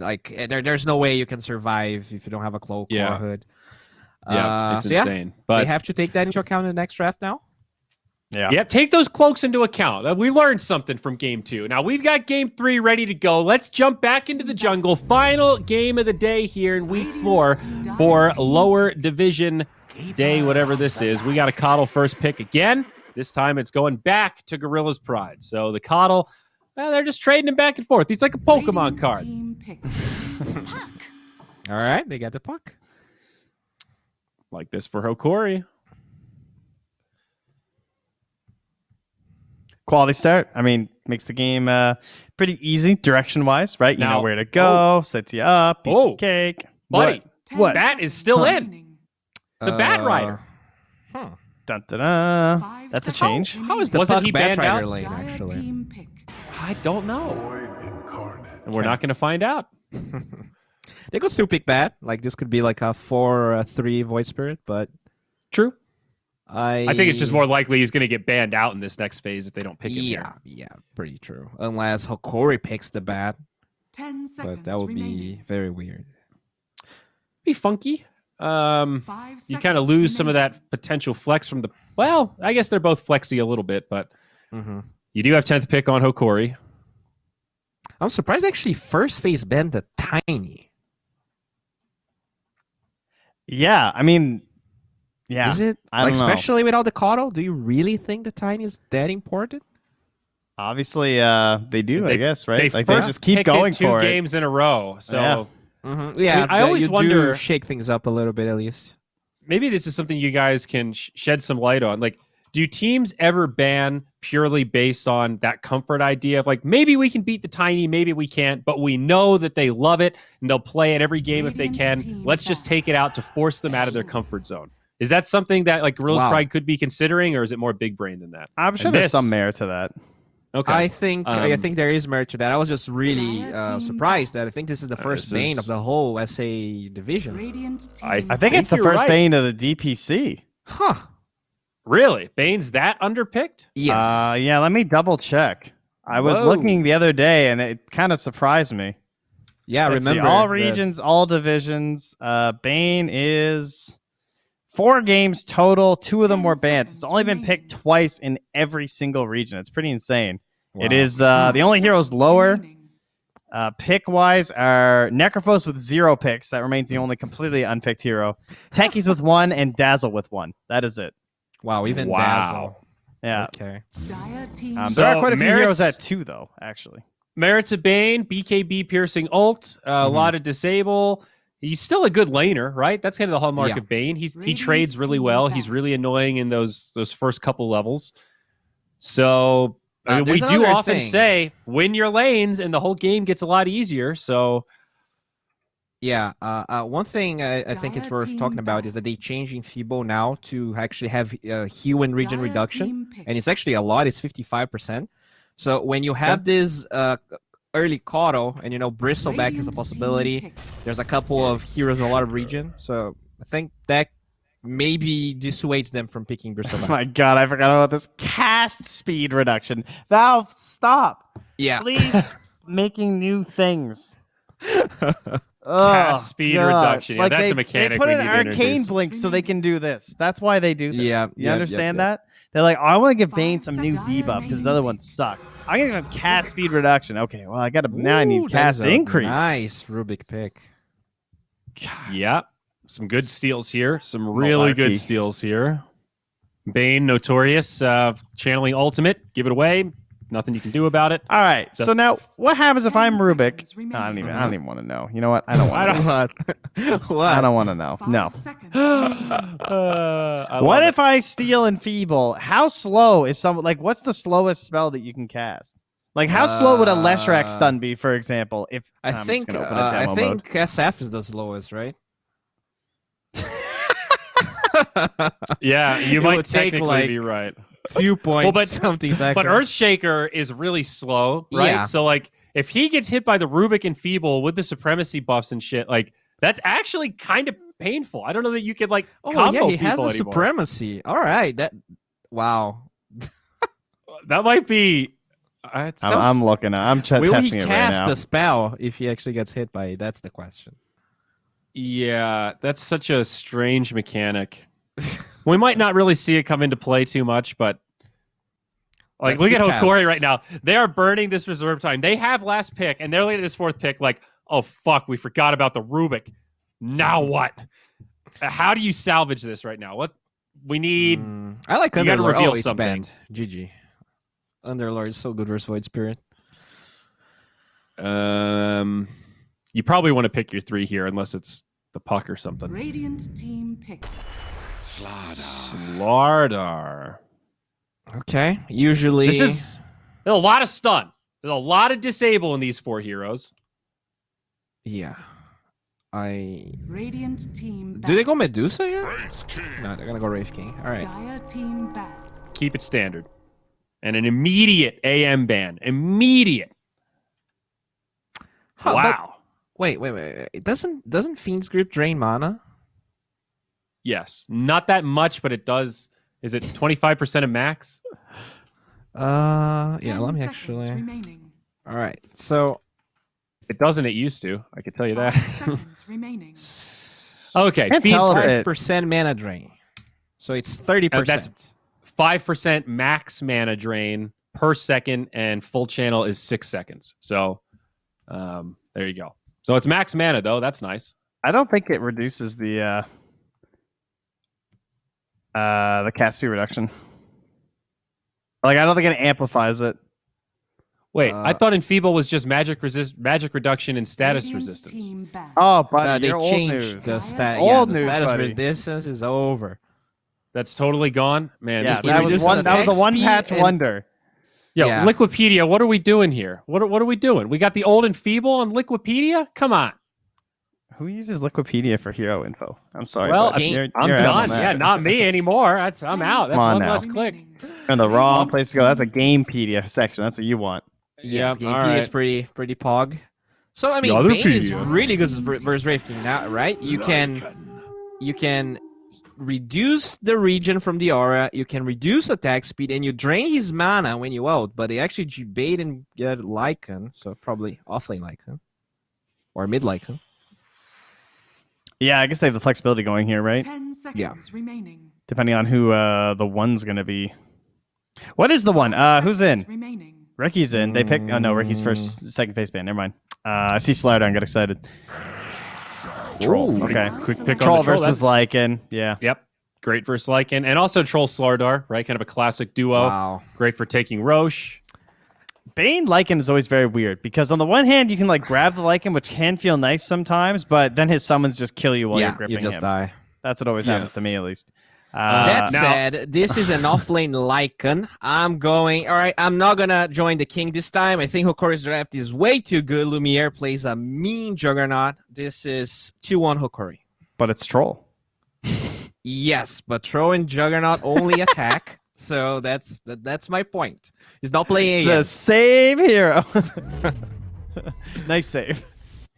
Like there's no way you can survive if you don't have a cloak or a hood. It's insane. But they have to take that into account in the next draft now. Yeah, take those cloaks into account. We learned something from game 2. Now we've got game 3 ready to go. Let's jump back into the jungle. Final game of the day here in week 4 for lower division day, whatever this is. We got a Coddle first pick again. This time it's going back to Gorillaz-Pride. So the Coddle, they're just trading him back and forth. He's like a Pokemon card. All right, they got the puck. Like this for Hokori. Quality start. I mean, makes the game pretty easy direction-wise, right? You know where to go, sets you up, piece of cake. Buddy, what? Bat is still in. The Bat Rider. Dun, dun, dun. That's a change. How is the Wasn't puck he Bat banned Rider out? lane, actually? I don't know. And we're not going to find out. They could still pick Bat. Like, this could be like a 4 or a 3 Void Spirit, but... True. I think it's just more likely he's going to get banned out in this next phase if they don't pick him here. Yeah, pretty true. Unless Hokori picks the Bat. 10 seconds But that would be very weird. Be funky. You kind of lose some of that potential flex from the... Well, I guess they're both flexy a little bit, but you do have 10th pick on Hokori. I'm surprised actually first phase banned the Tiny. Yeah, I mean... Yeah, is it like especially without the Coddle? Do you really think the Tiny is that important? Obviously, they do. I guess, right? They just keep going for 2 games in a row. So yeah, I always wonder, shake things up a little bit at least. Maybe this is something you guys can shed some light on. Like, do teams ever ban purely based on that comfort idea of like maybe we can beat the Tiny, maybe we can't, but we know that they love it and they'll play it every game if they can. Let's just take it out to force them out of their comfort zone. Is that something that like Gorillaz-Pride could be considering, or is it more big brain than that? I'm sure there's some merit to that. Okay, I think there is merit to that. I was just really surprised that I think this is the first bane of the whole SA division. I think it's the first bane of the DPC. Huh? Really? Bane's that underpicked? Yes. Yeah. Let me double check. I was looking the other day, and it kind of surprised me. Yeah, remember all regions, all divisions. Bane is 4 games total. 2 of them were bans. It's only been picked twice in every single region. It's pretty insane. Wow. It is the only heroes lower pick-wise are Necrophos with 0 picks. That remains the only completely unpicked hero. Techies with 1 and Dazzle with 1. That is it. Wow, even Dazzle. Yeah. Okay. There are quite a few heroes at 2, though, actually. Merits of Bane, BKB piercing ult, a lot of disable. He's still a good laner, right? That's kind of the hallmark of Bane. He trades really well. He's really annoying in those first couple levels. So I mean, we do often say win your lanes, and the whole game gets a lot easier. So yeah, one thing I think it's worth talking about is that they changing Feeble now to actually have hue and region reduction, and it's actually a lot. It's 55%. So when you have this early Coddle, and Bristleback is a possibility. There's a couple of heroes in a lot of region, so I think that maybe dissuades them from picking Bristleback. Oh my god, I forgot about this cast speed reduction. Valve, stop! Yeah, please, making new things. Cast speed reduction. Yeah, that's a mechanic. They put an arcane blink so they can do this. That's why they do this. Yeah, you understand that? They're like, I want to give Bane some new debuff because the other ones suck. I'm gonna give him cast speed reduction. Okay, well I need cast increase. Nice Rubik pick. God. Yeah, some good steals here. Some really good steals here. Bane, notorious, channeling ultimate. Give it away. Nothing you can do about it. All right. So now, what happens if I'm Rubik? No, I don't even want to know. You know what? I don't want to know. What? I don't want to know. No. What if I steal Enfeeble? How slow is what's the slowest spell that you can cast? Like, how slow would a Leshrac stun be, for example? If I think SF is the slowest, right? Yeah, you might technically be right. 2 points something seconds. But Earthshaker is really slow, right? Yeah. So if he gets hit by the Rubik and Feeble with the supremacy buffs and shit, that's actually kind of painful. I don't know that you could combo he has the anymore. supremacy. All right, wow. That might be I'm looking. I'm Will he testing it right cast now. a spell if he actually gets hit by it? That's the question. Yeah, that's such a strange mechanic. We might not really see it come into play too much, but like, Let's look at keep Hokori tabs. right now. They are burning this reserve time. They have last pick, and they're looking at this fourth pick like, oh, fuck, we forgot about the Rubik. Now what? How do you salvage this right now? What we need? I like You gotta Underlord. reveal Oh, it's something. banned. GG. Underlord is so good versus Void Spirit. You probably want to pick your 3 here, unless it's the puck or something. Radiant team pick. Slardar. Okay. Usually, There's a lot of stun. There's a lot of disable in these 4 heroes. yeah. Radiant team back. Do they go Medusa here? No, they're gonna go Wraith King. All right. Dire team back. Keep it standard. And an immediate AM ban. Immediate. Huh, Wow. Wait. Doesn't Fiend's Grip drain mana? Yes. Not that much, but it does. Is it 25% of max? Yeah. 10 Let me seconds actually. remaining. All right. So It doesn't. It used to. I could tell you that. 5 seconds remaining. Okay. Can't Fiend's tell if Grip. it- 5% mana drain. So it's 30%. That's 5% max mana drain per second, and full channel is 6 seconds. So there you go. So it's max mana, though. That's nice. I don't think it reduces the cast speed reduction. Like, I don't think it amplifies it. Wait, I thought Enfeeble was just magic reduction and status Radiant resistance. team back. Oh, but they you're old changed news. the stat. Old Yeah, the news, status buddy. resistance is over. That's totally gone, man. Yeah, this that was reduces one. the That was a attack one speed patch and- wonder. Yo, Yeah. Liquipedia, what are we doing here? What are we doing? We got the old and feeble on Liquipedia? Come on. Who uses Liquipedia for hero info? I'm sorry. Well, but I'm you're I'm out on done. that. Yeah, not me anymore. I'm 10 out. That's Come on one now. less click. remaining. You're in the wrong place to go. That's a Gamepedia section. That's what you want. Yeah, Yep, gameplay all right. is pretty pog. So I mean, other Bane is Pedia. really good versus Wraith King now, right? You can reduce the region from the aura, you can reduce attack speed, and you drain his mana when you out. But they actually bait and get Lycan, so probably offlane Lycan or mid Lycan. Yeah, I guess they have the flexibility going here, right? 10 seconds remaining. Depending on who the one's gonna be. What is the one? 5 Who's seconds in? Remaining. Ricky's in. They pick. Oh no, Ricky's first, second face ban. Never mind. I see Slider. I got excited. Troll. Ooh. Okay. Quick pick on Troll the troll. versus That's- Lycan. Yeah. Yep. Great versus Lycan. And also Troll Slardar, right? Kind of a classic duo. Wow. Great for taking Roche. Bane Lycan is always very weird because on the one hand you can like grab the Lycan, which can feel nice sometimes, but then his summons just kill you while you're Yeah, gripping you just him. die. That's what always Yeah. happens to me, at least. That now- said, this is an offlane Lycan. I'm going. All right, I'm not gonna join the king this time. I think Hokori's draft is way too good. Lumiere plays a mean Juggernaut. This is 2-1 Hokori. But it's Troll. Yes, but throw in Juggernaut only attack. So that's my point. He's not playing The again. same hero. Nice save.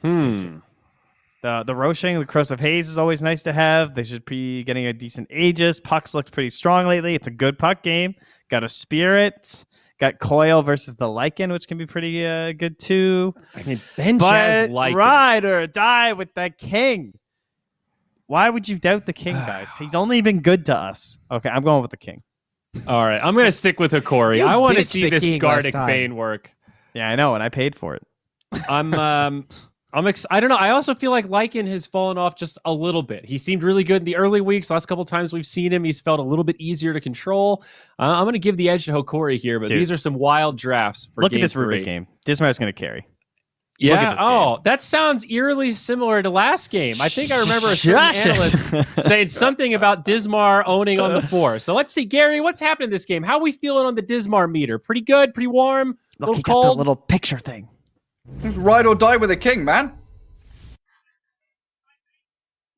The Roshing, the Corrosive Haze is always nice to have. They should be getting a decent Aegis. Puck's looked pretty strong lately. It's a good puck game. Got a Spirit. Got Coil versus the Lycan, which can be pretty good too. I mean, Ben But Chaz Lycan. ride or die with the king. Why would you doubt the king, guys? He's only been good to us. Okay, I'm going with the king. All right, I'm going to stick with Hokori. You I want to bitched see the this king last Gardic time. Bane work. Yeah, I know, and I paid for it. I don't know. I also feel like Lycan has fallen off just a little bit. He seemed really good in the early weeks. Last couple times we've seen him, he's felt a little bit easier to control. I'm going to give the edge to Hokori here, but Dude. these are some wild drafts for Look game at this 3. Rubik game. Dismar's going to carry. Yeah. Look at this Oh, that sounds eerily similar to last game. I think I remember a certain Shush it. analyst saying something about Dismar owning on the 4. So let's see, Gary, what's happening in this game? How are we feeling on the Dismar meter? Pretty good, pretty warm, a Look, little he got the cold. little picture thing. Ride or die with the king, man.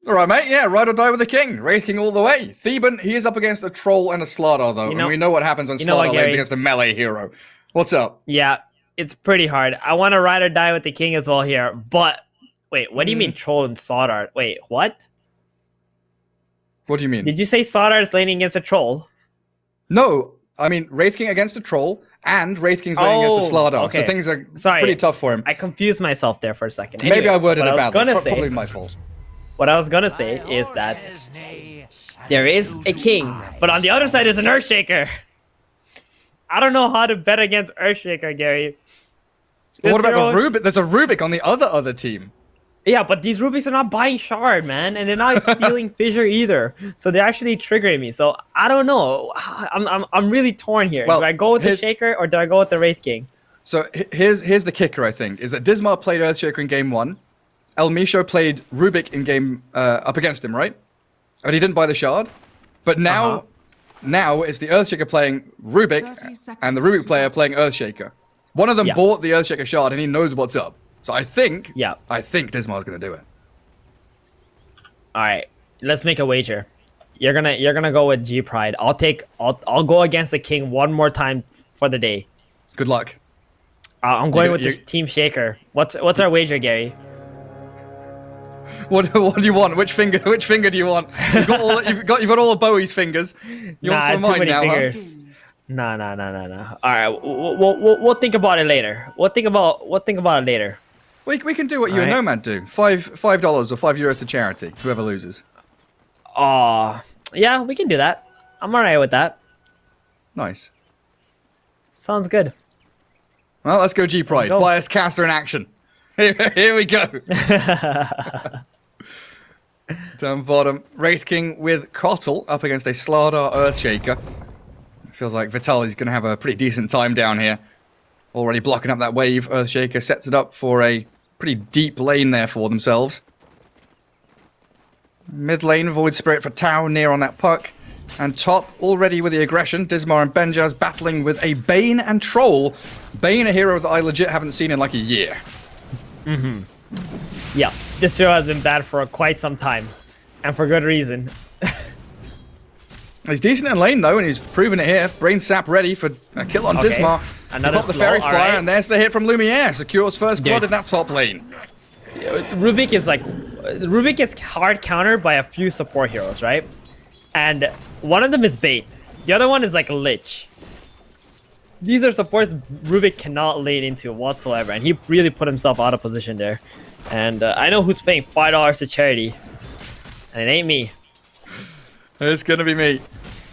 All right, mate. Yeah, ride or die with the king. Wraith King all the way. Theban, he is up against a troll and a Slardar, though. You know- and we know what happens when you know what, Slardar lanes Gary? against a melee hero. What's up? Yeah, it's pretty hard. I want to ride or die with the king as well here, but wait, what do you mean troll and Slardar? Wait, what? What do you mean? Did you say Slardar is laning against a troll? No, I mean, Wraith King against a troll, and Wraith King's laying against a Slardar. Okay. So things are Sorry. pretty tough for him. I confused myself there for a second. Maybe Anyway, I worded what it was badly. gonna say- Probably my fault. What I was gonna say is that there is a king, but on the other side is an Earthshaker. I don't know how to bet against Earthshaker, Gary. But what This about the hero- Rubik? There's a Rubik on the other team. Yeah, but these Rubiks are not buying Shard, man, and they're not stealing Fissure either. So they're actually triggering me. So I don't know. I'm really torn here. Well, do I go with the his- Shaker or do I go with the Wraith King? So here's the kicker, I think, is that Dismar played Earthshaker in game 1. El Misho played Rubik in game up against him, right? And he didn't buy the shard. But now it's the Earthshaker playing 30 Rubik seconds and the Rubik to player go. playing Earthshaker. One of them Yeah. bought the Earthshaker shard and he knows what's up. So I think Yeah. Dismar's gonna do it. All right, let's make a wager. You're gonna go with G-Pride. I'll go against the King one more time for the day. Good luck. I'm going You- with you- this Team Shaker. What's our wager, Gary? What do you want? Which finger do you want? You've got all of Bowie's fingers. You want some of too mine many now, huh? fingers. Begins. No. All right, we'll think about it later. We'll think about it later. We can do what you and Alright. Nomad do. $5 or €5 to charity. Whoever loses. Yeah, we can do that. I'm alright with that. Nice. Sounds good. Well, let's go G-Pride. go. Bias caster in action. Here we go. Down bottom, Wraith King with Kotl up against a Slardar Earthshaker. Feels like Vitali's going to have a pretty decent time down here. Already blocking up that wave. Earthshaker sets it up for a pretty deep lane there for themselves. Mid lane, Void Spirit for Tau near on that puck. And top, already with the aggression, Dismar and Benjaz battling with a Bane and Troll. Bane, a hero that I legit haven't seen in like a year. Yeah, this hero has been bad for quite some time, and for good reason. He's decent in lane though, and he's proven it here. Brain Sap ready for a kill on Okay. Dismar. Another Pop the slow, Fairy Flyer, alright. and there's the hit from Lumiere. Secures first blood Dude. in that top lane. Rubik is hard countered by a few support heroes, right? And one of them is Bait. The other one is like a Lich. These are supports Rubik cannot lane into whatsoever, and he really put himself out of position there. And I know who's paying $5 to charity, and it ain't me. It's gonna be me.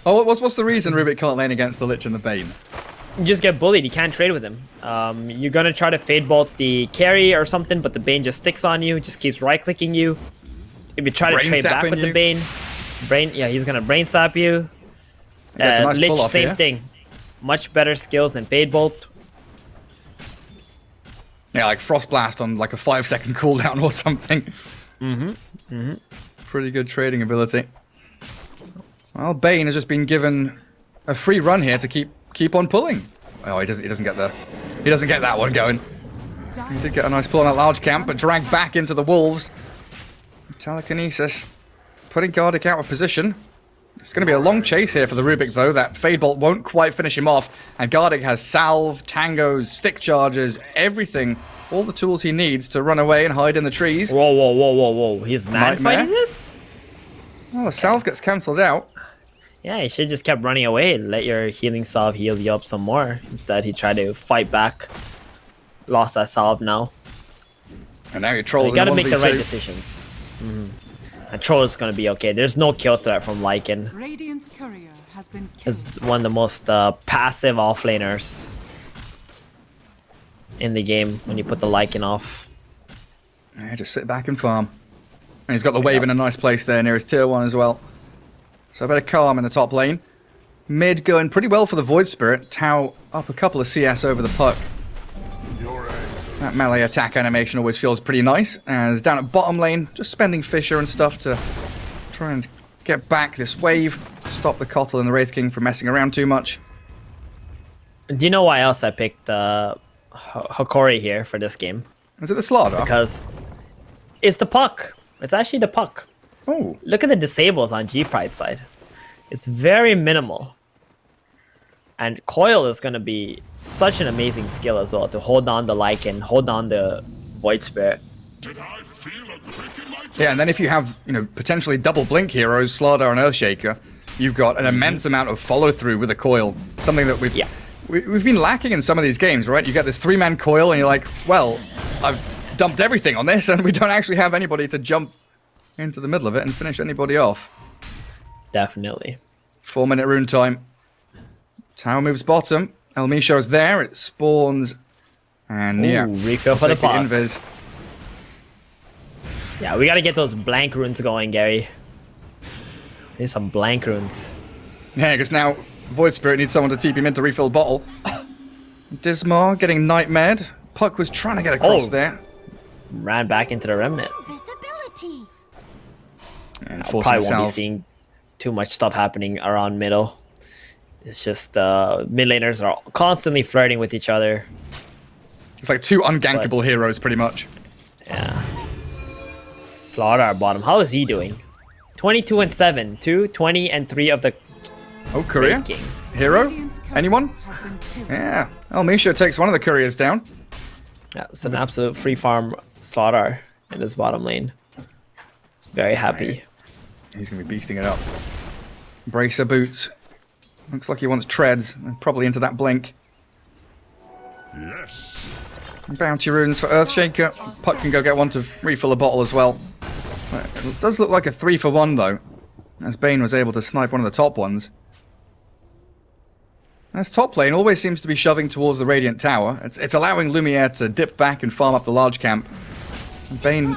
Oh, what's the reason Rubik can't lane against the Lich and the Bane? You just get bullied. You can't trade with him. You're gonna try to fade bolt the carry or something, but the Bane just sticks on you. Just keeps right-clicking you. If you try to Brain trade back sapping with you. the Bane, he's gonna brain sap you. Gets a nice Lich, pull-off same here. thing. Much better skills than fade bolt. Yeah, like Frost Blast on like a 5-second cooldown or something. Pretty good trading ability. Well, Bane has just been given a free run here to keep on pulling. Oh, he doesn't get that one going. He did get a nice pull on that large camp, but dragged back into the wolves. Telekinesis putting Gardic out of position. It's going to be a long chase here for the Rubik, though. That Fade Bolt won't quite finish him off. And Gardic has Salve, Tangos, Stick Charges, everything. All the tools he needs to run away and hide in the trees. Whoa. He's mad Nightmare. fighting this? Well, the Salve gets cancelled out. Yeah, he should just kept running away. Let your healing salve heal you up some more. Instead, he tried to fight back. Lost that salve now. And now your Troll's You gotta in make the 1v2. right decisions. And Troll is gonna be okay. There's no kill threat from Lycan. Radiant's courier has been Is killed. one of the most passive offlaners in the game when you put the Lycan off. Yeah, just sit back and farm. And he's got the wave in a nice place there near his tier 1 as well. So a bit of calm in the top lane. Mid going pretty well for the Void Spirit. Tau up a couple of CS over the puck. That melee attack animation always feels pretty nice. As down at bottom lane, just spending Fissure and stuff to try and get back this wave. Stop the Kotl and the Wraith King from messing around too much. Do you know why else I picked Hokori here for this game? Is it the Slardar? Because it's the puck. It's actually the puck. Oh, Look at the disables on G-Pride side. It's very minimal. And Coil is going to be such an amazing skill as well to hold on the Lycan, hold on the Void Spirit. yeah, and then if you have, potentially double blink heroes, Slardar and Earthshaker, you've got an immense amount of follow-through with a coil. Something that we've been lacking in some of these games, right? You get this 3-man coil, and you're like, well, I've dumped everything on this, and we don't actually have anybody to jump into the middle of it and finish anybody off. Definitely. 4-minute rune time. Tower moves bottom. El Misho is there. It spawns. And yeah, refill for the take the pot. invis. Yeah, we gotta get those blank runes going, Gary. Need some blank runes. Yeah, because now Void Spirit needs someone to TP him in to refill bottle. Dismar getting nightmared. Puck was trying to get across there. Ran back into the remnant. Visibility. And Probably forcing won't be himself. seeing too much stuff happening around middle. It's just mid laners are constantly flirting with each other. It's like 2 ungankable heroes, pretty much. Yeah. Slaughter our bottom. How is he doing? 22 and 7. 2, 20 and 3 of the Oh, courier? Great King. Hero? Radiant's courier Anyone? has been killed. Yeah. El Misho takes one of the couriers down. Yeah, it's an absolute free farm slaughter in this bottom lane. It's very happy. He's going to be beasting it up. Bracer boots. Looks like he wants treads. And probably into that blink. Yes. Bounty runes for Earthshaker. Puck can go get one to refill a bottle as well. It does look like a 3-for-1 though, as Bane was able to snipe one of the top ones. This top lane always seems to be shoving towards the Radiant Tower. It's allowing Lumiere to dip back and farm up the large camp. And Bane,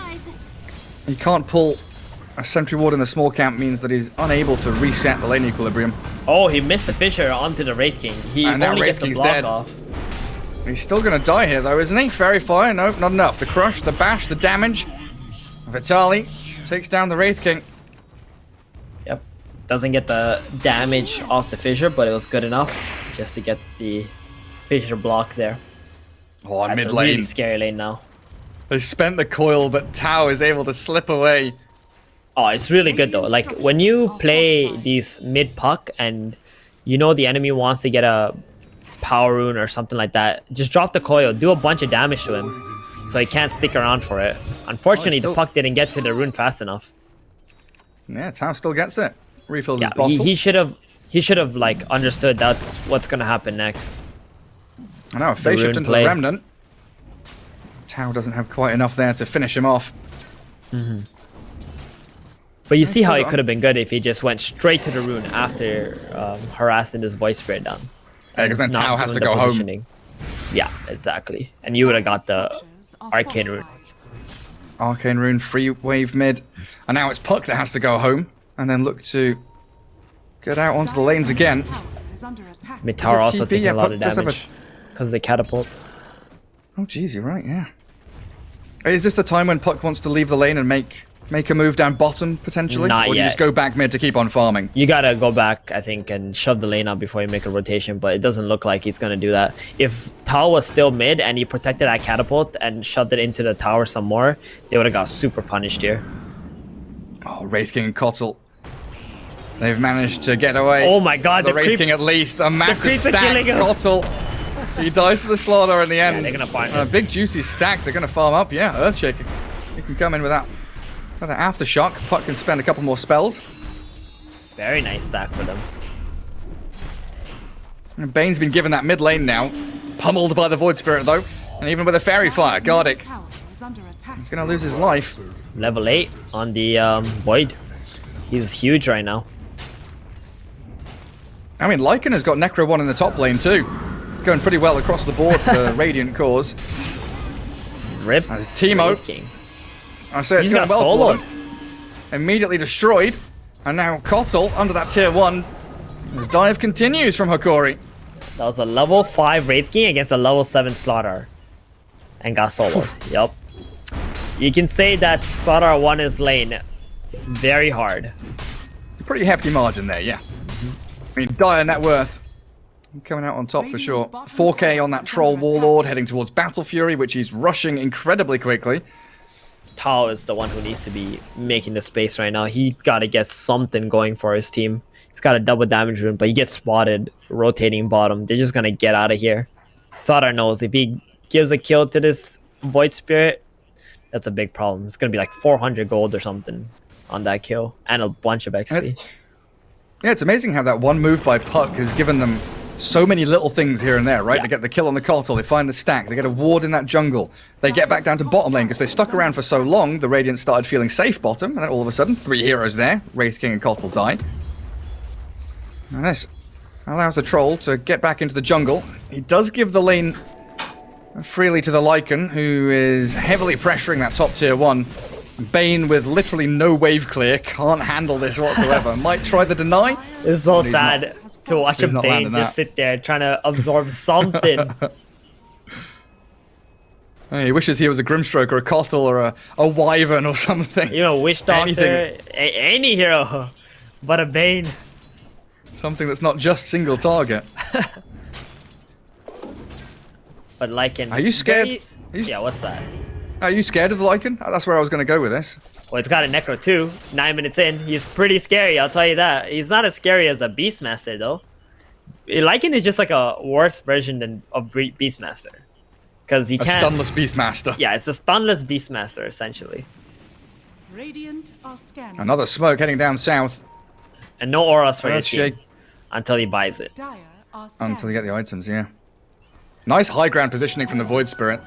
he can't pull a sentry ward in the small camp, means that he's unable to reset the lane equilibrium. Oh, he missed the Fisher onto the Wraith King. He And now only Wraith gets the King's block dead. off. He's still going to die here though, isn't he? Fairy Fire, no, not enough. The crush, the bash, the damage. Vitali takes down the Wraith King. Yep. Doesn't get the damage off the Fissure, but it was good enough just to get the Fissure block there. Oh, That's mid a lane. really scary lane now. They spent the coil, but Tao is able to slip away. Oh, it's really good though. Like when you play these mid puck and you know the enemy wants to get a power rune or something like that, just drop the coil, do a bunch of damage to him so he can't stick around for it. Unfortunately, still- the puck didn't get to the rune fast enough. Yeah, Tao still gets it. Refills Yeah, his bottle. he should have like understood that's what's gonna happen next. I know, a phase rune shift into play. the Remnant. Tao doesn't have quite enough there to finish him off. But you see how still it got- could have been good if he just went straight to the rune after harassing this Void Spirit down. Yeah, because then Not Tao has to doing the go home. positioning. Yeah, exactly. And you would have got the Structures are Arcane Rune. fortified. Arcane Rune, free wave mid. And now it's Puck that has to go home. And then look to get out onto the lanes again. Tower is under attack. Mid tower Does it also TP? taking Yeah, a lot Puck of does have a- damage because of the catapult. Oh, jeez, you're right, yeah. Is this the time when Puck wants to leave the lane and make a move down bottom, potentially? Not or do you yet. just go back mid to keep on farming? You gotta go back, I think, and shove the lane up before you make a rotation, but it doesn't look like he's gonna do that. If Tao was still mid and he protected that catapult and shoved it into the tower some more, they would have got super punished here. Oh, Wraith King and Kotl. They've managed to get away. Oh my god, The the Wraith creep- King at least. A massive creeps are stack. killing him. Kotl. He dies to the slaughter in the end. they're gonna farm A this. big juicy stack. They're going to farm up. Yeah, Earthshaker. You can come in with that aftershock. Puck can spend a couple more spells. Very nice stack for them. And Bane's been given that mid lane now. Pummeled by the Void Spirit though. And even with a Fairy Fire, Gardic. Tower is under attack. He's going to lose his life. Level 8 on the Void. He's huge right now. I mean, Lycan has got Necro 1 in the top lane too. Going pretty well across the board for the Radiant cause. Rip. As Teemo. Wraith King. I say it's He's going got well for soloed. them. Immediately destroyed. And now Kotl under that tier 1. The dive continues from Hokori. That was a level 5 Wraith King against a level 7 Slaughter. And got soloed. Yup. You can say that Slaughter won his lane very hard. Pretty hefty margin there, yeah. I mean, dire net worth. Coming out on top for sure. 4k on that Troll Warlord heading towards Battle Fury, which he's rushing incredibly quickly. Tao is the one who needs to be making the space right now. He got to get something going for his team. He's got a double damage rune, but he gets spotted rotating bottom. They're just going to get out of here. Sadar knows if he gives a kill to this Void Spirit, that's a big problem. It's going to be like 400 gold or something on that kill and a bunch of XP. Yeah, it's amazing how that one move by Puck has given them so many little things here and there, right? Yeah. They get the kill on the Kotal, they find the stack, they get a ward in that jungle, they get back down to bottom lane because they stuck around for so long, the Radiant started feeling safe bottom, and then all of a sudden, 3 heroes there, Wraith King and Kotal die. And this allows the Troll to get back into the jungle. He does give the lane freely to the Lycan, who is heavily pressuring that top tier 1. Bane, with literally no wave clear, can't handle this whatsoever. Might try the deny. It's so He's sad to watch a he's not Bane landing just that. sit there trying to absorb something. He wishes he was a Grimstroke or a Kotal or a Wyvern or something. You know, Witch Doctor, Anything. any hero, but a Bane. Something that's not just single target. But Lycan. Are you scared? very- Are you- Yeah, what's that? Are you scared of the Lycan? That's where I was going to go with this. Well, it's got a Necro too. 9 minutes in, he's pretty scary. I'll tell you that. He's not as scary as a Beastmaster though. Lycan is just like a worse version of Beastmaster, because he A can't. stunless Beastmaster. Yeah, it's a stunless Beastmaster essentially, Radiant are scanning. Another smoke heading down south and no auras for his Earthshake. team until he buys it. Dire are scanning. until you get the items, yeah. Nice high ground positioning from the Void Spirit.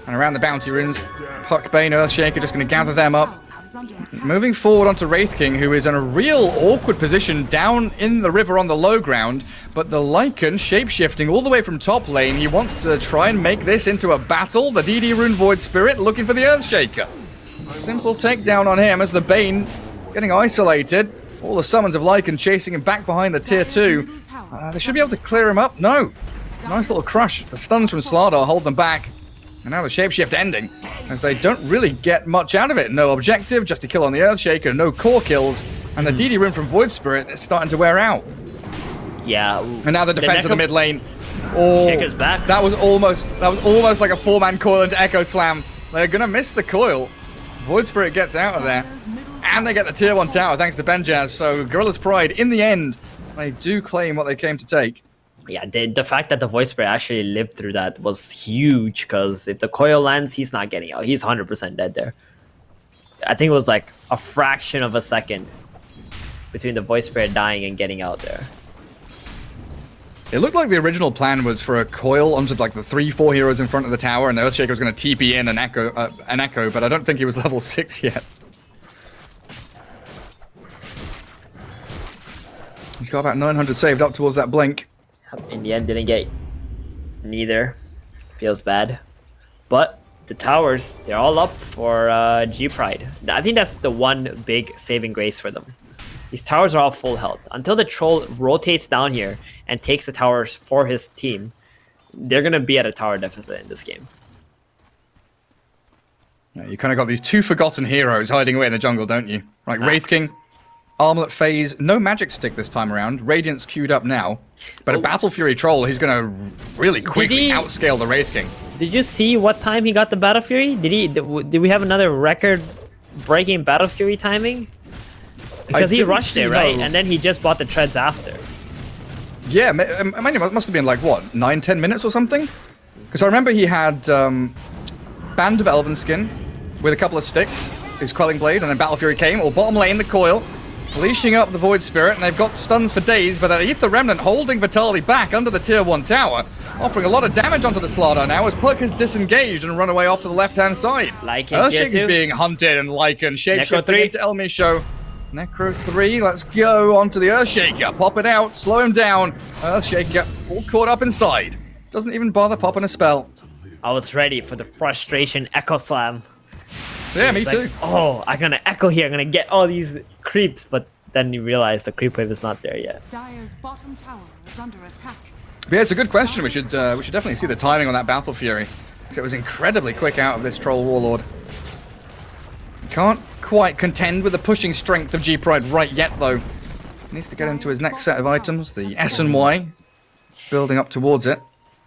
And around the bounty runes, Puck, Bane, Earthshaker just going to gather them up. Tower is under attack. Moving forward onto Wraith King, who is in a real awkward position down in the river on the low ground. But the Lycan shape-shifting all the way from top lane. He wants to try and make this into a battle. The DD Rune Void Spirit looking for the Earthshaker. Simple takedown on him as the Bane getting isolated. All the summons of Lycan chasing him back behind the tier 2. They should be able to clear him up. No. Nice little crush. The stuns from Slardar hold them back. And now the shapeshift ending, as they don't really get much out of it. No objective, just a kill on the Earthshaker, no core kills, and the DD Rune from Void Spirit is starting to wear out. Yeah. And now the defense of the Necro- mid lane. Oh, Shaker's back. that was almost like a 4-man coil into Echo Slam. They're gonna miss the coil. Void Spirit gets out of there, Dire's middle and they get the tier 1 tower thanks to Benjaz. So Gorillaz-Pride, in the end, they do claim what they came to take. Yeah, the fact that the Voice Spray actually lived through that was huge, because if the coil lands, he's not getting out. He's 100% dead there. I think it was like a fraction of a second between the Voice Spray dying and getting out there. It looked like the original plan was for a coil onto like the 3-4 heroes in front of the tower, and the Earthshaker was going to TP in an echo, but I don't think he was level 6 yet. He's got about 900 saved up towards that blink. In the end, didn't get neither. Feels bad. But the towers, they're all up for G-Pride. I think that's the one big saving grace for them. These towers are all full health. Until the Troll rotates down here and takes the towers for his team, they're going to be at a tower deficit in this game. Yeah, you kind of got these 2 forgotten heroes hiding away in the jungle, don't you? Like Wraith King, Armlet Phase, no magic stick this time around. Radiant's queued up now. But a Battle Fury Troll, he's going to really quickly he- outscale the Wraith King. Did you see what time he got the Battle Fury? Did we have another record-breaking Battle Fury timing? Because he didn't rushed see, it, right? no. And then he just bought the treads after. Yeah, I mean, it must have been like, what, 9-10 minutes or something? Because I remember he had Band of Elven Skin with a couple of sticks, his Quelling Blade, and then Battle Fury came, or bottom lane, the coil, leashing up the Void Spirit, and they've got stuns for days, but that Aether Remnant holding Vitality back under the tier 1 tower, offering a lot of damage onto the Slardar now as Puck has disengaged and run away off to the left-hand side. Lycan's here Earthshaker's too. being hunted and Lycan Necro shapeshifting 3. into Elmi Show. Necro 3, let's go onto the Earthshaker. Pop it out, slow him down. Earthshaker all caught up inside. Doesn't even bother popping a spell. I was ready for the frustration Echo Slam. Yeah, me It's too. like, oh, I'm gonna Echo here. I'm gonna get all these creeps, but then you realize the creep wave is not there yet. Dire's bottom tower is under attack. But yeah, it's a good question. We should definitely see the timing on that Battle Fury. Because it was incredibly quick out of this Troll Warlord. Can't quite contend with the pushing strength of G-Pride right yet, though. Needs to get into his next set of items, the S and Y. Building up towards it.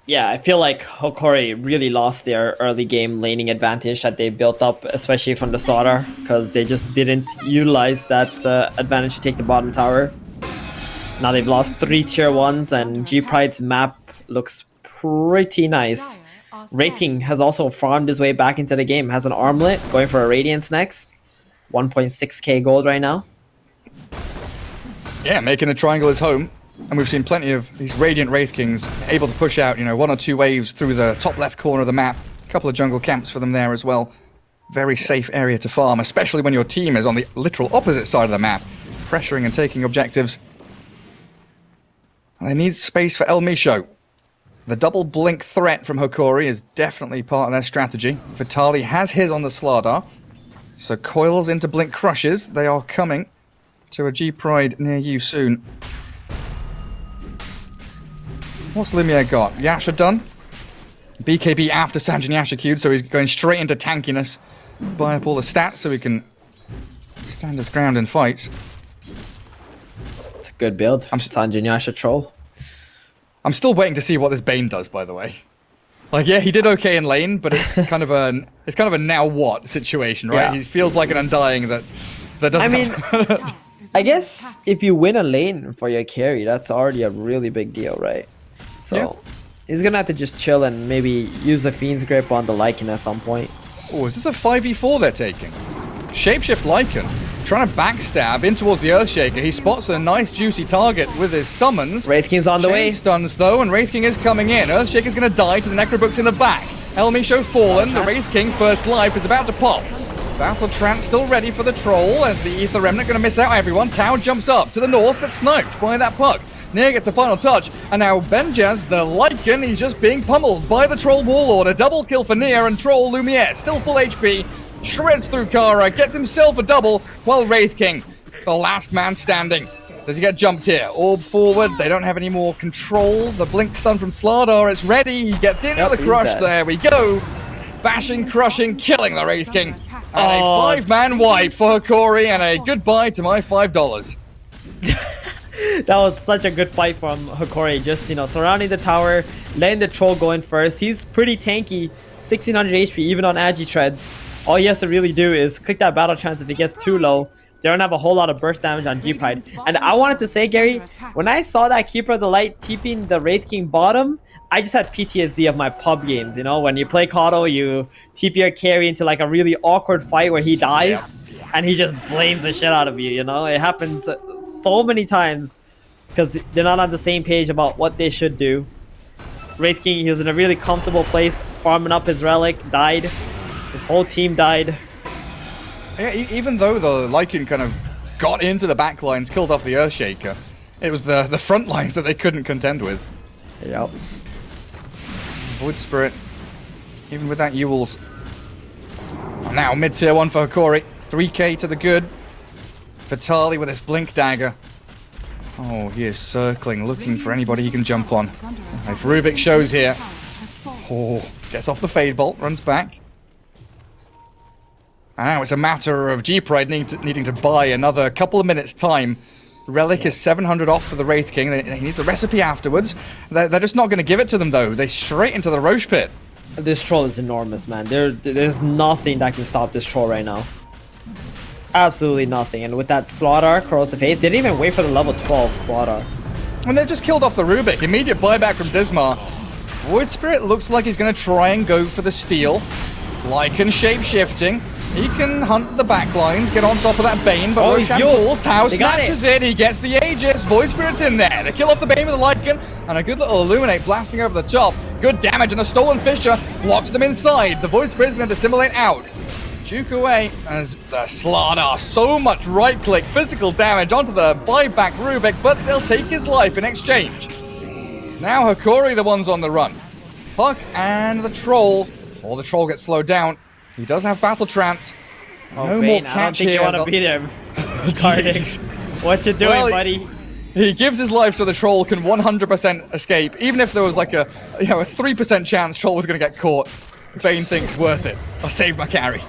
Yeah, I feel like Hokori really lost their early game laning advantage that they built up, especially from the Slardar, because they just didn't utilize that advantage to take the bottom tower. Now they've lost 3 tier 1s, and G-Pride's map looks pretty nice. Dire are Wraith scanning. King has also farmed his way back into the game, has an armlet, going for a Radiance next. 1.6k gold right now. Yeah, making the triangle his home. And we've seen plenty of these Radiant Wraith Kings able to push out, 1 or 2 waves through the top left corner of the map. A couple of jungle camps for them there as well. Very safe area to farm, especially when your team is on the literal opposite side of the map, pressuring and taking objectives. They need space for El Misho. The double blink threat from Hokori is definitely part of their strategy. Vitali has his on the Slardar, so coils into blink crushes. They are coming to a G-Pride near you soon. What's Lumiere got? Yasha done. BKB after Sanjin Yasha queued, so he's going straight into tankiness. Buy up all the stats so he can stand his ground in fights. It's a good build. I'm Sanjin Yasha troll. I'm still waiting to see what this Bane does, by the way. Like, yeah, he did okay in lane, but it's kind of a now what situation, right? Yeah. He feels like an Undying that doesn't. I mean, I guess if you win a lane for your carry, that's already a really big deal, right? So he's gonna have to just chill and maybe use the Fiend's Grip on the Lycan at some point. Oh, is this a 5v4 they're taking? Shapeshift Lycan trying to backstab in towards the Earthshaker. He spots a nice juicy target with his summons. Wraith King's on the way. Stuns though, and Wraith King is coming in. Earthshaker's gonna die to the Necrobooks in the back. El Misho fallen. The Wraith King first life is about to pop. Battle Trance still ready for the troll as the Ether Remnant gonna miss out everyone. Tau jumps up to the north but sniped by that puck. Nia gets the final touch, and now Benjaz, the Lycan, he's just being pummeled by the Troll Warlord. A double kill for Nia, and Troll Lumiere, still full HP, shreds through Kara, gets himself a double, while Wraith King, the last man standing. Does he get jumped here? Orb forward, they don't have any more control. The blink stun from Slardar is ready, he gets in with the crush, there we go. Bashing, crushing, killing the Wraith King. And a 5-man wipe for Hokori, and a goodbye to my $5. That was such a good fight from Hokori, just, surrounding the tower, letting the troll go in first. He's pretty tanky, 1600 HP even on Agi Treads. All he has to really do is click that battle trance if it gets too low. They don't have a whole lot of burst damage on G-Pride. And I wanted to say, Gary, when I saw that Keeper of the Light TPing the Wraith King bottom, I just had PTSD of my pub games, when you play Kato, you TP your carry into like a really awkward fight where he dies. And he just blames the shit out of you, It happens so many times because they're not on the same page about what they should do. Wraith King, he was in a really comfortable place, farming up his relic, died. His whole team died. Yeah, even though the Lycan kind of got into the back lines, killed off the Earthshaker, it was the front lines that they couldn't contend with. Yep. Void Spirit, even with that Ewell's. Now mid-tier 1 for Hokori. 3k to the good. Vitali with his blink dagger. Oh, he is circling, looking for anybody he can jump on. If Rubik shows here. Oh, gets off the Fade Bolt, runs back. And now it's a matter of G-Pride needing to buy another couple of minutes time. Relic is 700 off for the Wraith King. He needs the recipe afterwards. They're just not going to give it to them, though. They straight into the Roche Pit. This troll is enormous, man. There's nothing that can stop this troll right now. Absolutely nothing. And with that Slaughter, Corrosive Haze, they didn't even wait for the level 12 Slaughter. And they've just killed off the Rubik. Immediate buyback from Dismar. Void Spirit looks like he's going to try and go for the steal. Lycan shape-shifting. He can hunt the backlines, get on top of that Bane, but Roshan falls. Tau snatches it. He gets the Aegis. Void Spirit's in there. They kill off the Bane with the Lycan, and a good little Illuminate blasting over the top. Good damage, and the Stolen Fissure blocks them inside. The Void Spirit's going to dissimulate out. Juke away as the Slardar. So much right-click physical damage onto the buyback Rubik, but they'll take his life in exchange. Now Hokori, the one's on the run. Puck and the Troll. Or the Troll gets slowed down. He does have Battle Trance. No Bane, more I don't catch think here. you want to be there. Carding. What you doing, buddy? He gives his life so the Troll can 100% escape. Even if there was like a 3% chance Troll was going to get caught. Bane thinks worth it. I saved my carry.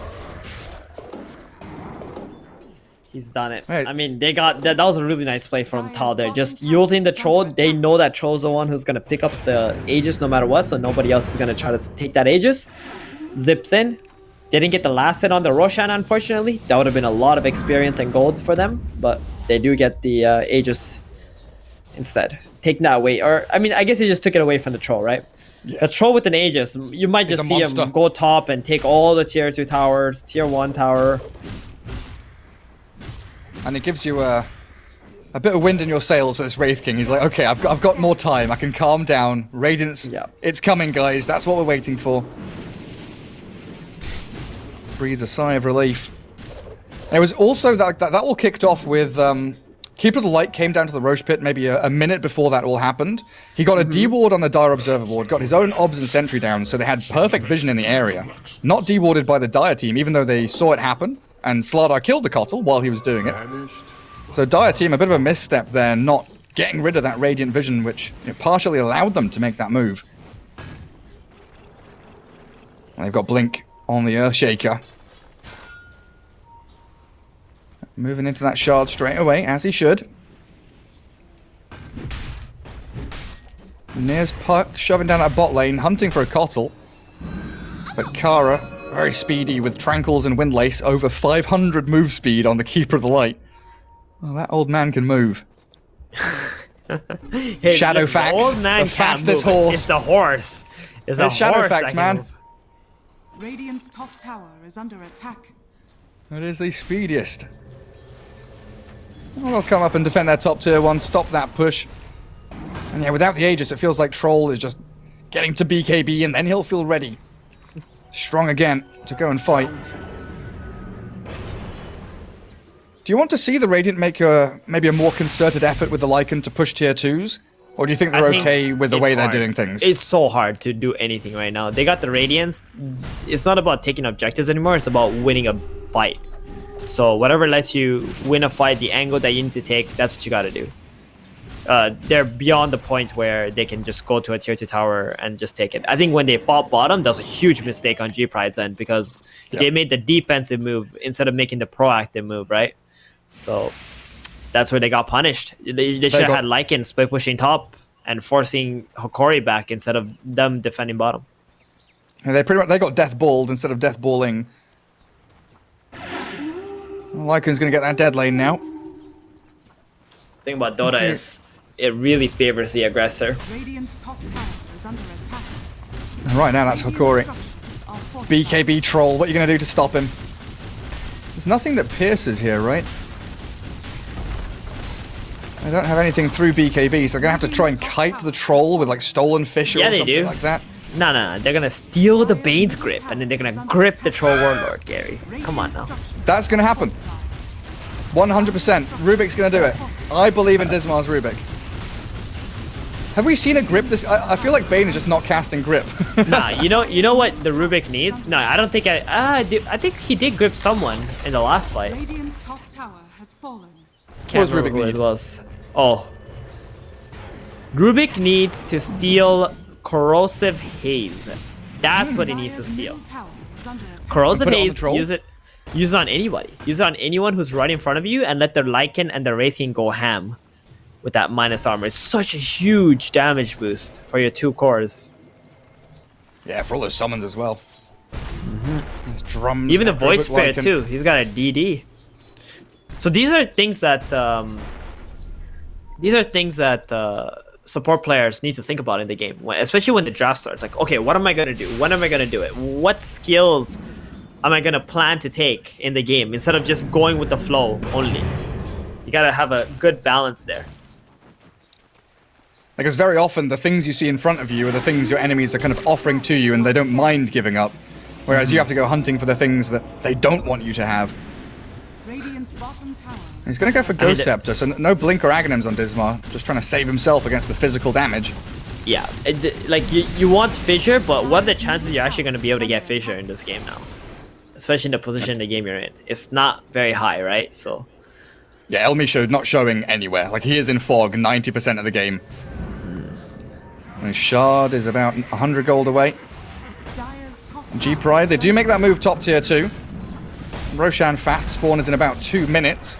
He's done it. Right. I mean, they got that was a really nice play from Tal there. Just using the Troll. They know that Troll's the one who's going to pick up the Aegis no matter what, so nobody else is going to try to take that Aegis. Zips in. They didn't get the last hit on the Roshan, unfortunately. That would have been a lot of experience and gold for them, but they do get the Aegis instead. Taking that away, or I mean, I guess he just took it away from the Troll, right? Yeah. The Troll with an Aegis, you might just see him go top and take all the tier 2 towers, tier 1 tower. And it gives you a a bit of wind in your sails for this Wraith King. He's like, okay, I've got more time. I can calm down. Radiance, it's coming, guys. That's what we're waiting for. Breathes a sigh of relief. It was also that all kicked off with Keeper of the Light came down to the Roche Pit maybe a minute before that all happened. He got a D-ward on the Dire Observer board, got his own obs and sentry down, so they had perfect vision in the area. Not D-warded by the Dire team, even though they saw it happen, and Slardar killed the Kotl while he was doing it. So Dire team, a bit of a misstep there, not getting rid of that Radiant Vision, which partially allowed them to make that move. They've got Blink on the Earthshaker. Moving into that shard straight away, as he should. Near's Puck shoving down that bot lane, hunting for a Kotl. But Kara, very speedy with Tranquils and Windlace, over 500 move speed on the Keeper of the Light. Well, that old man can move. Hey, Shadowfax, the fastest horse. It's the horse. It's the Shadowfax, man. Move. Radiant's top tower is under attack. It is the speediest. We'll come up and defend their top tier 1, stop that push. And yeah, without the Aegis, it feels like Troll is just getting to BKB, and then he'll feel ready. Strong again to go and fight. Do you want to see the Radiant make maybe a more concerted effort with the Lycan to push tier 2s? Or do you think they're okay with the way they're doing things? It's so hard to do anything right now. They got the Radiance. It's not about taking objectives anymore. It's about winning a fight. So whatever lets you win a fight, the angle that you need to take, that's what you got to do. They're beyond the point where they can just go to a tier 2 tower and just take it. I think when they fought bottom, that was a huge mistake on G-Pride's end because they made the defensive move instead of making the proactive move, right? So that's where they got punished. They should have had Lycan split pushing top and forcing Hokori back instead of them defending bottom. And they got death balled instead of death balling. Lycan's going to get that dead lane now. The thing about Dota is it really favors the aggressor. Radiant's top tower is under attack. And right now that's Hokori. BKB Troll, what are you going to do to stop him? There's nothing that pierces here, right? I don't have anything through BKB, so they're going to have to try and kite the Troll with like Stolen Fish or something like that. No. They're gonna steal the Bane's grip, and then they're gonna grip the Troll Warlord, Gary. Come on now. That's gonna happen. 100%. Rubik's gonna do it. I believe in Dismar's Rubik. Have we seen a grip this? I feel like Bane is just not casting grip. Nah, you know what the Rubik needs? No, I don't think I think he did grip someone in the last fight. Radiant's top tower has fallen. What does Rubik need? It was. Oh. Rubik needs to steal Corrosive Haze. That's what he needs to steal. Corrosive Haze, use it on anybody. Use it on anyone who's right in front of you and let their Lycan and their Wraith King go ham with that minus armor. It's such a huge damage boost for your 2 cores. Yeah, for all those summons as well. Drums. Even the Void Spirit too. He's got a DD. So these are things that support players need to think about in the game, especially when the draft starts. Like, okay, what am I going to do? When am I going to do it? What skills am I going to plan to take in the game instead of just going with the flow only? You got to have a good balance there. Because very often the things you see in front of you are the things your enemies are kind of offering to you and they don't mind giving up. Whereas you have to go hunting for the things that they don't want you to have. Radiant's bottom tower. He's going to go for Ghost Scepter, so no Blink or Aghanims on Dismar, just trying to save himself against the physical damage. Yeah, like you want Fissure, but what are the chances you're actually going to be able to get Fissure in this game now? Especially in the position in the game you're in. It's not very high, right? So. Yeah, Elmi not showing anywhere. Like, he is in fog 90% of the game. And his Shard is about 100 gold away. G-Pride, they do make that move top tier 2. Roshan fast spawn is in about 2 minutes.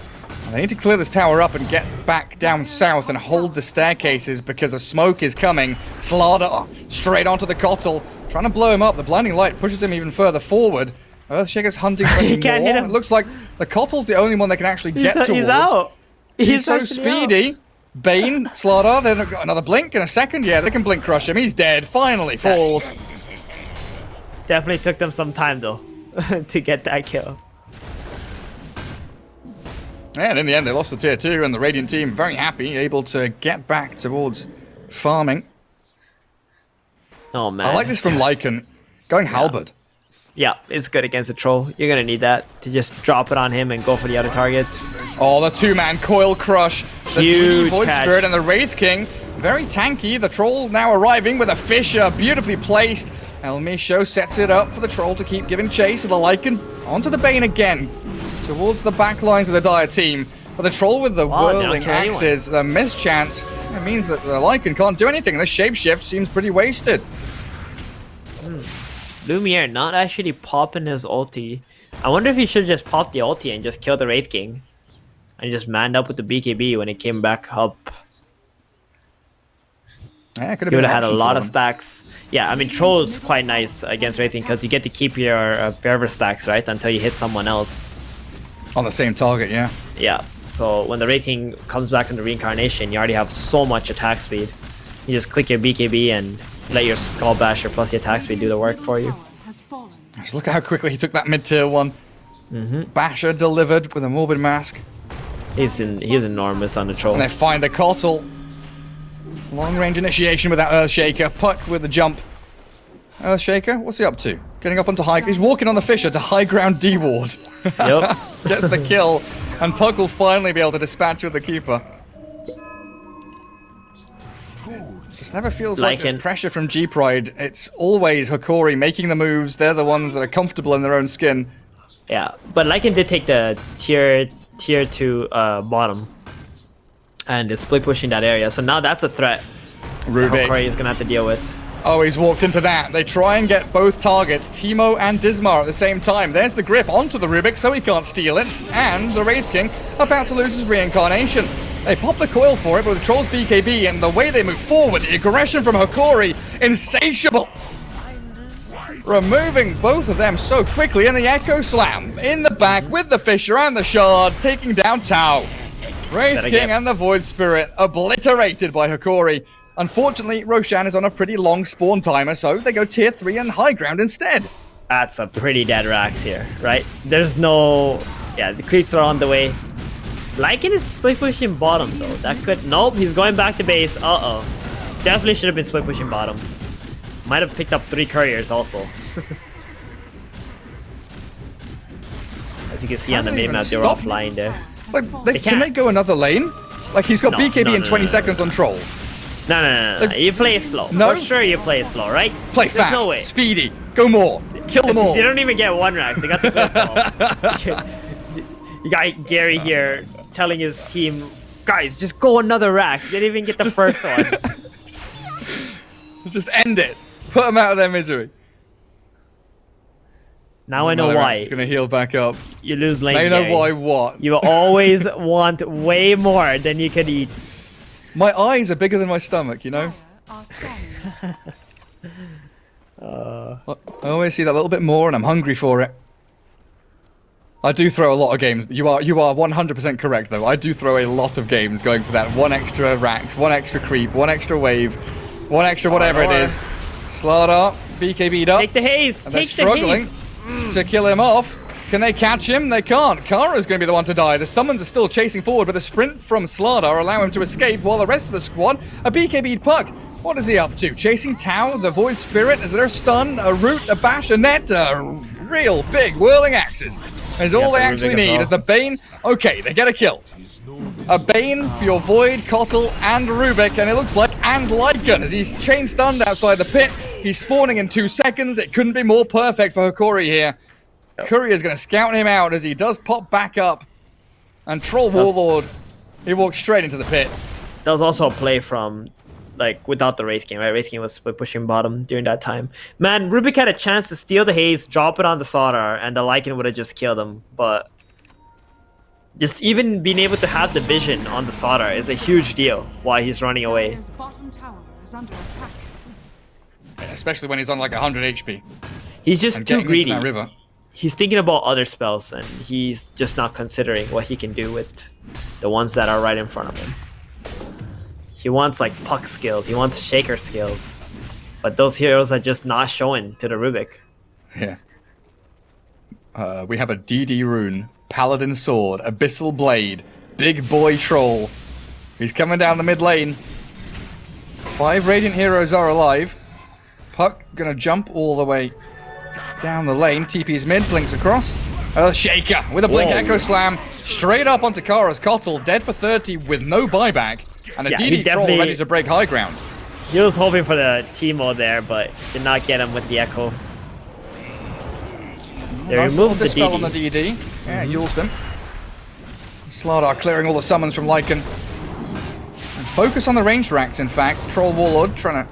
They need to clear this tower up and get back down south and hold the staircases because a smoke is coming. Slardar straight onto the Kotl, trying to blow him up. The blinding light pushes him even further forward. Earthshaker's hunting for him can't hit him. It looks like the Kotl's the only one that can actually get towards. He's out. He's so speedy. Bane, Slardar, they've got another blink in a second. Yeah, they can blink crush him. He's dead. Finally falls. Definitely took them some time though to get that kill. And in the end, they lost the tier 2, and the Radiant team very happy, able to get back towards farming. Oh man. I like this from Lycan. Going halberd. Yeah, it's good against the troll. You're gonna need that to just drop it on him and go for the other targets. Oh, the 2-man coil crush. The Huge DD Void catch. Spirit and the Wraith King. Very tanky. The troll now arriving with a Fissure beautifully placed. El Misho sets it up for the troll to keep giving chase to the Lycan. Onto the Bane again. Towards the back lines of the Dire team. But the troll with the Wow, they don't whirling kill anyone. axes, the mischance, it means that the Lycan can't do anything. The shapeshift seems pretty wasted. Lumiere not actually popping his ulti. I wonder if he should just pop the ulti and just kill the Wraith King. And just manned up with the BKB when it came back up. Yeah, could He would an have had a option lot for of them. stacks. Yeah, I mean, Troll is quite nice against Wraith King because you get to keep your forever stacks, right? Until you hit someone else. On the same target, yeah. Yeah, so when the Wraith King comes back in the reincarnation, you already have so much attack speed. You just click your BKB and let your Skull Basher plus your attack speed do the work for you. Tower has fallen. Just look at how quickly he took that mid-tier one. Basher delivered with a Morbid Mask. He's enormous on the Troll. And they find the Kotl. Long-range initiation with that Earthshaker. Puck with the jump. Earthshaker, what's he up to? Getting up onto high... He's walking on the Fissure to high ground D-Ward. Yep. Gets the kill. And Puck will finally be able to dispatch with the Keeper. Just never feels like there's pressure from G-Pride. It's always Hokori making the moves. They're the ones that are comfortable in their own skin. Yeah, but Lycan did take the tier 2 bottom. And is split pushing that area. So now that's a threat Rubik. Hokori is going to have to deal with. Oh, he's walked into that. They try and get both targets, Teemo and Dismar, at the same time. There's the grip onto the Rubik, so he can't steal it. And the Wraith King about to lose his reincarnation. They pop the coil for it, but the Troll's BKB and the way they move forward, the aggression from Hokori, insatiable. Removing both of them so quickly, and the Echo Slam in the back with the Fissure and the Shard, taking down Tau. Wraith King and the Void Spirit obliterated by Hokori. Unfortunately, Roshan is on a pretty long spawn timer, so they go tier 3 and high ground instead. That's a pretty dead Rax here, right? There's no... Yeah, the creeps are on the way. Lycan is split pushing bottom, though. That could... Nope, he's going back to base. Uh-oh. Definitely should have been split pushing bottom. Might have picked up 3 couriers also. As you can see on the minimap, they're offline there. Like, can they go another lane? Like, he's got BKB in 20 seconds on Troll. No. You play it slow. No? For sure you play it slow, right? Play There's fast, no way. speedy, go more, kill them all. They don't even get 1 Rax. They got the clip. You got Gary here telling his team, guys, just go another Rax. They didn't even get the first one. Just end it. Put them out of their misery. Now I know why. It's gonna heal back up. You lose lane. They know Gary. why what. You always want way more than you could eat. My eyes are bigger than my stomach, you know? Are scanning. I always see that little bit more and I'm hungry for it. I do throw a lot of games. You are 100% correct though. I do throw a lot of games going for that 1 extra Rax, 1 extra creep, 1 extra wave, 1 extra whatever it is. Slardar, BKB'd up. Take the haze. And they're Take the struggling haze. to kill him off. Can they catch him? They can't. Kara's going to be the one to die. The summons are still chasing forward, but a sprint from Slardar allow him to escape while the rest of the squad, a BKB'd Puck. What is he up to? Chasing Tau, the Void Spirit? Is there a stun, a root, a bash, a net, a real big whirling axes? Is all they actually need. Is the Bane? Okay, they get a kill. A Bane for your Void, Kotl, and Rubik, and it looks like, and Lycan, as he's chain stunned outside the pit. He's spawning in 2 seconds. It couldn't be more perfect for Hokori here. Courier's going to scout him out as he does pop back up. And Troll Warlord, he walks straight into the pit. That was also a play from, like, without the Wraith King, right? Wraith King was pushing bottom during that time. Man, Rubik had a chance to steal the haze, drop it on the Slardar, and the Lycan would have just killed him. But just even being able to have the vision on the Slardar is a huge deal while he's running away. Dire's bottom tower is under attack. Especially when he's on like 100 HP. He's just And too getting greedy. into that river. He's thinking about other spells, and he's just not considering what he can do with the ones that are right in front of him. He wants like puck skills, he wants shaker skills, but those heroes are just not showing to the Rubik. Yeah. We have a DD rune Paladin Sword, Abyssal Blade, Big Boy Troll. He's coming down the mid lane. 5 Radiant heroes are alive. Puck gonna jump all the way down the lane. TP's mid, blinks across. Shaker with a Blink Echo Slam straight up onto Kara's Kotl, dead for 30 with no buyback. And a DD Troll ready to break high ground. He was hoping for the Teemo there, but did not get him with the Echo. They Nice removed the dispel DD. on the DD. Yeah, Yules them. Slardar clearing all the summons from Lycan. And focus on the ranged racks, in fact. Troll Warlord trying to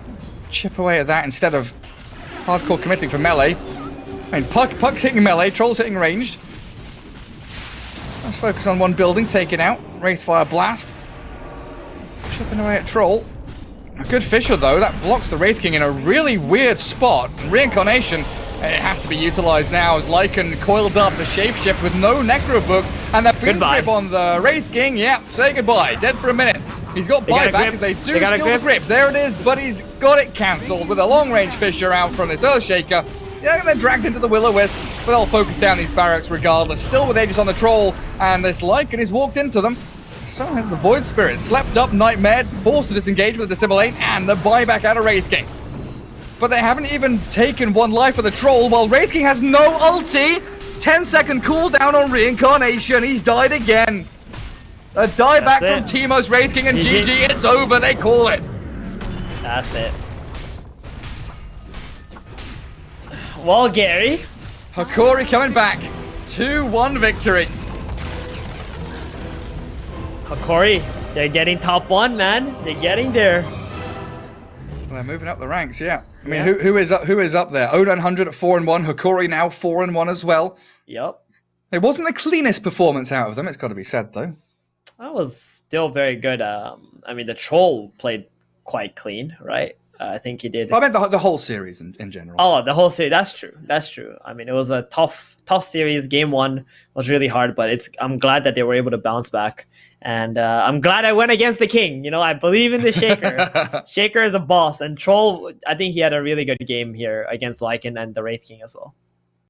chip away at that instead of hardcore committing for melee. I mean, Puck's hitting melee, Troll's hitting ranged. Let's focus on one building, take it out. Wraithfire Blast. Chipping away at Troll. A good Fisher, though. That blocks the Wraith King in a really weird spot. Reincarnation, it has to be utilized now as Lycan coiled up the Shapeshift with no Necro Books. And the Fiend's Grip on the Wraith King. Yeah, say goodbye. Dead for a minute. He's got buyback as they do steal the grip. There it is, but he's got it cancelled with a long-range Fisher out from this Earthshaker. Yeah, and then dragged into the Will-O-Wisp, but they'll focus down these barracks regardless. Still with Aegis on the Troll, and this Lycan has walked into them. So has the Void Spirit. Slept up Nightmare, forced to disengage with the Dissimulate, and the buyback out of Wraith King. But they haven't even taken one life of the Troll, while Wraith King has no ulti. 10-second cooldown on Reincarnation. He's died again. A dieback from Teemo's Wraith King, and GG. It's over. They call it. That's it. Well, Gary. Hokori coming back. 2-1 victory. Hokori, they're getting top 1, man. They're getting there. Well, they're moving up the ranks, yeah. I mean, who is up there? O900 at 4-1. Hokori now 4-1 as well. Yep. It wasn't the cleanest performance out of them, it's got to be said, though. That was still very good. I mean, the Troll played quite clean, right? I think he did. Well, I meant the whole series in general. Oh, the whole series. That's true. That's true. I mean, it was a tough series. Game 1 was really hard, but I'm glad that they were able to bounce back. And I'm glad I went against the King. You know, I believe in the Shaker. Shaker is a boss. And Troll, I think he had a really good game here against Lycan and the Wraith King as well.